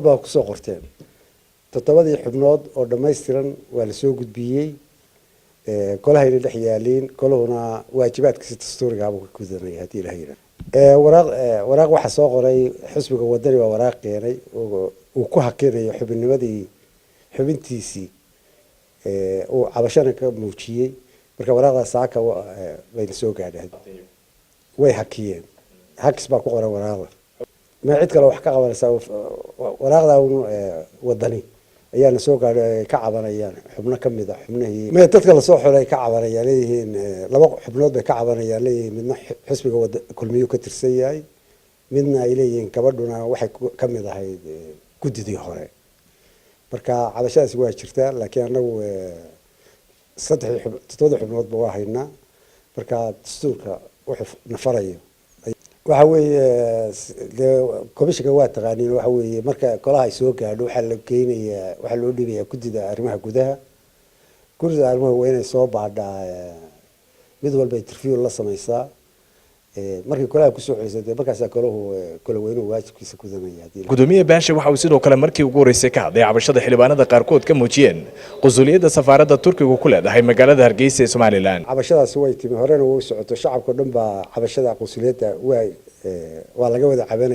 baa ku soo qorteen toddobadii xubnood oo dhammaystiran waa la soo gudbiyey kolahayna dhex yaaliin kolahuna waajibaadkiisa dastuuriga ah ka gudanaya hadii la hayra waraaq waxa soo qoray xisbiga wadani waa waraaq keenay oo uu ku hakinayo xubintiisii oo cabashana ka muujiyay marka waraaqda saaka bay soo gaadhay way hakiyeen hakis baa ku qoran waraaqda ma cid kale wax ka qabanaysa waraaqda wadani ayaana soo gaadhay ka cabanayaan xubno kamid ah xubnihii ma dadka la soo xulay ka cabanayaan leeyihiin laba xubnood bay ka cabanayaan leeyihiin midna xisbiga kulmiyo ka tirsan yahay midna ay leeyihiin gabadhuna waxay kamid ahayd gudidii hore marka cabashadaas waa jirtaa laakiin anagu todoba xubnood waa haynaa marka dastuurka wuxuu nafarayo waxa weeye komishanka waa taqaaniin waxa weeye marka kolaha ay soo gaadho waxa la geynayaa waxa loo dhibayaa gudida arrimaha gudaha waa inay soo baadhaa mid walba interview la samaysaa markii kolaha ku soo celisay markaas kala weynu waajibkiisa gudanaya gudoomiye baasha waxa uu sidoo kale markii ugu horeysay ka hadlay cabashada xildhibaanada qaarkood ka muujiyeen qunsuliyadda safaaradda Turkiga ku leedahay magaalada Hargeysa ee Somaliland cabashadaas way timi horena way socoto shacabka dhan baa cabashada qunsuliyadda waa laga wada cabanay